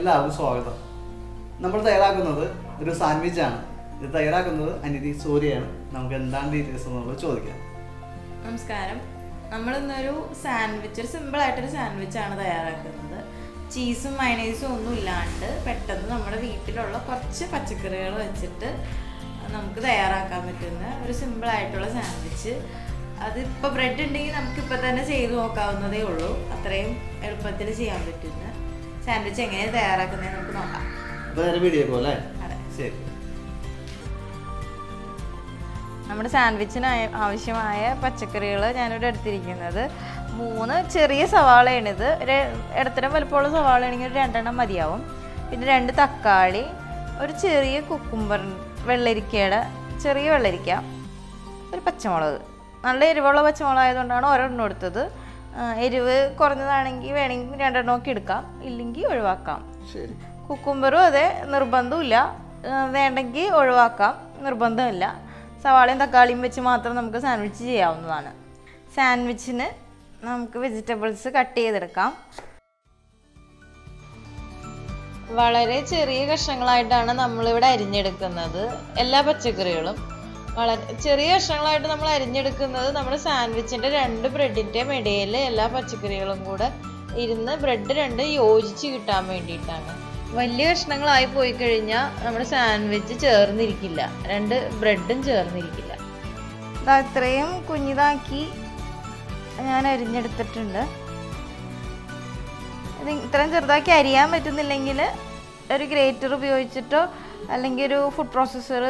എല്ലാവർക്കും സ്വാഗതം. നമ്മൾ തയ്യാറാക്കുന്നത് ഒരു സാൻഡ്വിച്ചാണ്. ഇത് തയ്യാറാക്കുന്നത് അനിതി സൂര്യയാണ്. നമുക്ക് എന്താണ് ഡീറ്റെയിൽസ് എന്നുള്ളത് ചോദിക്കാം. നമസ്കാരം. നമ്മളിന്നൊരു സാൻഡ്വിച്ച്, ഒരു സിമ്പിളായിട്ടൊരു സാൻഡ്വിച്ചാണ് തയ്യാറാക്കുന്നത്. ചീസും മയണൈസും ഒന്നും ഇല്ലാണ്ട് പെട്ടെന്ന് നമ്മുടെ വീട്ടിലുള്ള കുറച്ച് പച്ചക്കറികൾ വെച്ചിട്ട് നമുക്ക് തയ്യാറാക്കാൻ പറ്റുന്ന ഒരു സിമ്പിളായിട്ടുള്ള സാൻഡ്വിച്ച്. അതിപ്പോൾ ബ്രെഡ് ഉണ്ടെങ്കിൽ നമുക്കിപ്പോൾ തന്നെ ചെയ്ത് നോക്കാവുന്നതേ ഉള്ളൂ. അത്രയും എളുപ്പത്തിൽ ചെയ്യാൻ പറ്റുന്ന സാൻഡ്വിച്ച് എങ്ങനെയാണ് തയ്യാറാക്കുന്നത് നമുക്ക് നോക്കാം. വീഡിയോ പോലെ. അതെ, ശരി. നമ്മുടെ സാൻഡ്വിച്ചിന് ആവശ്യമായ പച്ചക്കറികൾ ഞാനിവിടെ എടുത്തിരിക്കുന്നത് 3 ചെറിയ സവാളയാണിത്. ഇടത്തരം വലുപ്പമുള്ള സവാളയാണെങ്കിൽ 2 എണ്ണം മതിയാവും. പിന്നെ 2 തക്കാളി, ഒരു ചെറിയ കുക്കുംബർ, വെള്ളരിക്കയുടെ ചെറിയ വെള്ളരിക്ക, ഒരു പച്ചമുളക്. നല്ല എരിവുള്ള പച്ചമുളക് ആയതുകൊണ്ടാണ് ഒരെണ്ണം എടുത്തത്. എരിവ് കുറഞ്ഞതാണെങ്കിൽ വേണമെങ്കിൽ 2 എണ്ണമൊക്കെ എടുക്കാം, ഇല്ലെങ്കിൽ ഒഴിവാക്കാം. കുക്കുംബറും അതെ, നിർബന്ധമില്ല. വേണ്ടെങ്കിൽ ഒഴിവാക്കാം, നിർബന്ധമില്ല. സവാളയും തക്കാളിയും വെച്ച് മാത്രം നമുക്ക് സാൻഡ്വിച്ച് ചെയ്യാവുന്നതാണ്. സാൻഡ്വിച്ചിന് നമുക്ക് വെജിറ്റബിൾസ് കട്ട് ചെയ്തെടുക്കാം. വളരെ ചെറിയ കഷ്ണങ്ങളായിട്ടാണ് നമ്മളിവിടെ അരിഞ്ഞെടുക്കുന്നത്. എല്ലാ പച്ചക്കറികളും വളരെ ചെറിയ കഷ്ണങ്ങളായിട്ട് നമ്മൾ അരിഞ്ഞെടുക്കുന്നത് നമ്മുടെ സാൻഡ്വിച്ചിൻ്റെ 2 ബ്രെഡിൻ്റെയും ഇടയിൽ എല്ലാ പച്ചക്കറികളും കൂടെ ഇരുന്ന് ബ്രെഡ് 2 യോജിച്ച് കിട്ടാൻ വേണ്ടിയിട്ടാണ്. വലിയ കഷ്ണങ്ങളായി പോയി കഴിഞ്ഞാൽ നമ്മുടെ സാൻഡ്വിച്ച് ചേർന്നിരിക്കില്ല, 2 ബ്രെഡും ചേർന്നിരിക്കില്ല. ഇത്രയും കുഞ്ഞിതാക്കി ഞാൻ അരിഞ്ഞെടുത്തിട്ടുണ്ട്. ഇത് ഇത്രയും ചെറുതാക്കി അരിയാൻ പറ്റുന്നില്ലെങ്കിൽ ഒരു ഗ്രേറ്റർ ഉപയോഗിച്ചിട്ടോ അല്ലെങ്കിൽ ഒരു ഫുഡ് പ്രോസസ്സർ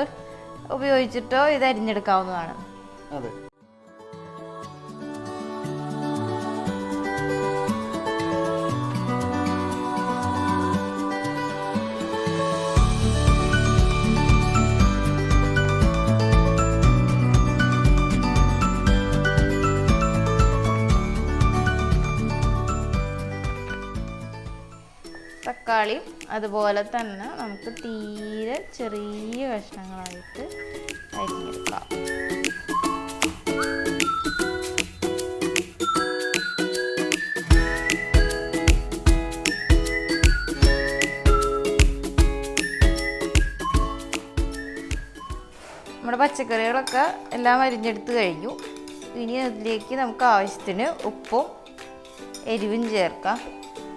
ഉപയോഗിച്ചിട്ടോ ഇത് അരിഞ്ഞെടുക്കാവുന്നതാണ്. അതെ. തക്കാളി അതുപോലെ തന്നെ നമുക്ക് തീരെ ചെറിയ കഷ്ണങ്ങളായിട്ട് അരിഞ്ഞെടുക്കാം. നമ്മുടെ പച്ചക്കറികളൊക്കെ എല്ലാം അരിഞ്ഞെടുത്ത് കഴിഞ്ഞു. ഇനി അതിലേക്ക് നമുക്ക് ആവശ്യത്തിന് ഉപ്പും എരിവും ചേർക്കാം.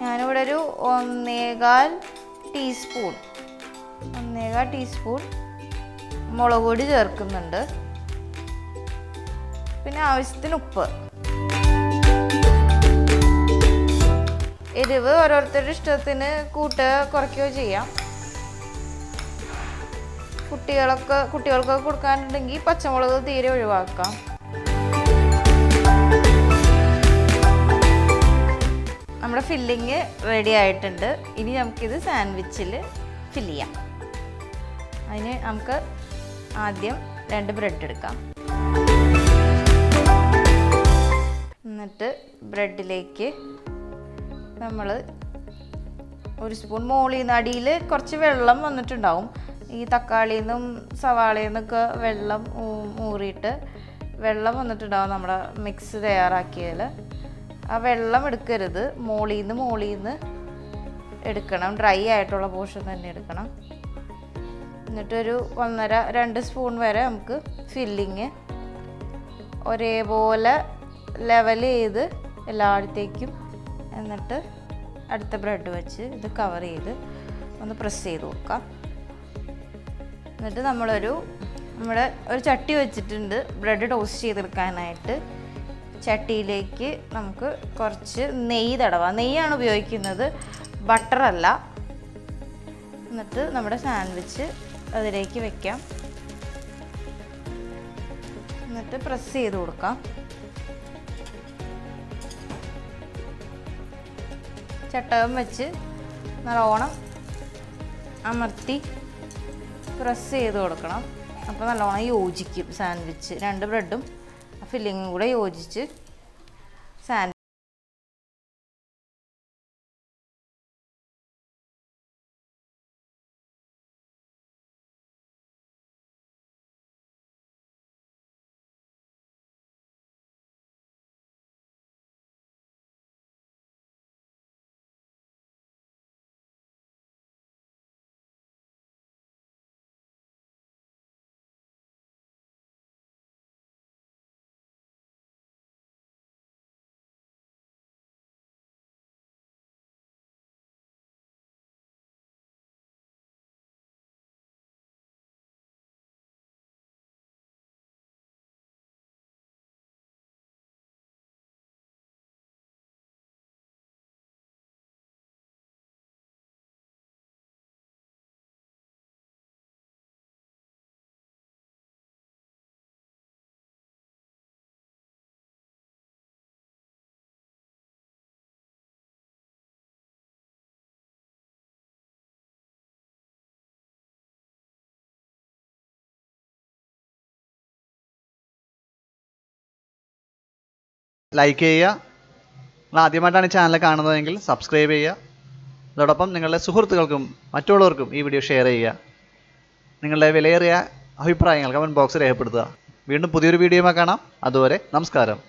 ഞാനിവിടെ ഒരു 1.25 ടീസ്പൂൺ മുളക് പൊടി ചേർക്കുന്നുണ്ട്. പിന്നെ ആവശ്യത്തിന് ഉപ്പ്. എരിവ് ഓരോരുത്തരുടെ ഇഷ്ടത്തിന് കൂട്ടുകയോ കുറയ്ക്കുകയോ ചെയ്യാം. കുട്ടികൾക്ക് കൊടുക്കാനുണ്ടെങ്കിൽ പച്ചമുളക് തീരെ ഒഴിവാക്കാം. നമ്മുടെ ഫില്ലിങ് റെഡി ആയിട്ടുണ്ട്. ഇനി നമുക്കിത് സാൻഡ്വിച്ചിൽ ഫില്ല് ചെയ്യാം. അതിന് നമുക്ക് ആദ്യം 2 ബ്രെഡ് എടുക്കാം. എന്നിട്ട് ബ്രെഡിലേക്ക് നമ്മൾ 1 സ്പൂൺ മുകളിൽ നിന്ന്, അടിയിൽ കുറച്ച് വെള്ളം വന്നിട്ടുണ്ടാവും. ഈ തക്കാളിയിൽ നിന്നും സവാളയിൽ നിന്നൊക്കെ വെള്ളം ഊറിയിട്ട് വെള്ളം വന്നിട്ടുണ്ടാവും നമ്മുടെ മിക്സ് തയ്യാറാക്കിയതിൽ. ആ വെള്ളം എടുക്കരുത്, മുകളിൽ നിന്ന് എടുക്കണം. ഡ്രൈ ആയിട്ടുള്ള പോർഷൻ തന്നെ എടുക്കണം. എന്നിട്ടൊരു 1.5-2 സ്പൂൺ വരെ നമുക്ക് ഫില്ലിങ് ഒരേപോലെ ലെവൽ ചെയ്ത് എല്ലായിടത്തേക്കും, എന്നിട്ട് അടുത്ത ബ്രെഡ് വെച്ച് ഇത് കവർ ചെയ്ത് ഒന്ന് പ്രസ് ചെയ്ത് കൊടുക്കാം. എന്നിട്ട് നമ്മുടെ ഒരു ചട്ടി വെച്ചിട്ടുണ്ട് ബ്രെഡ് ടോസ്റ്റ് ചെയ്തെടുക്കാനായിട്ട്. ചട്ടിയിലേക്ക് നമുക്ക് കുറച്ച് നെയ്യ് തടവാം. നെയ്യാണ് ഉപയോഗിക്കുന്നത്, ബട്ടറല്ല. എന്നിട്ട് നമ്മുടെ സാൻഡ്വിച്ച് അതിലേക്ക് വെക്കാം. എന്നിട്ട് പ്രസ് ചെയ്ത് കൊടുക്കാം. ചട്ടകം വെച്ച് നല്ലോണം അമർത്തി പ്രസ് ചെയ്ത് കൊടുക്കണം. അപ്പോൾ നല്ലോണം യോജിക്കും സാൻഡ്വിച്ച്. 2 ബ്രെഡും ഫില്ലിങ്ങും കൂടെ യോജിച്ച് സാൻഡ്വിച്ച് ലൈക്ക് ചെയ്യുക. നിങ്ങൾ ആദ്യമായിട്ടാണ് ഈ ചാനൽ കാണുന്നതെങ്കിൽ സബ്സ്ക്രൈബ് ചെയ്യുക. അതോടൊപ്പം നിങ്ങളുടെ സുഹൃത്തുക്കൾക്കും മറ്റുള്ളവർക്കും ഈ വീഡിയോ ഷെയർ ചെയ്യുക. നിങ്ങളുടെ വിലയേറിയ അഭിപ്രായങ്ങൾ കമൻറ്റ് ബോക്സിൽ രേഖപ്പെടുത്തുക. വീണ്ടും പുതിയൊരു വീഡിയോയുമായി കാണാം. അതുവരെ നമസ്കാരം.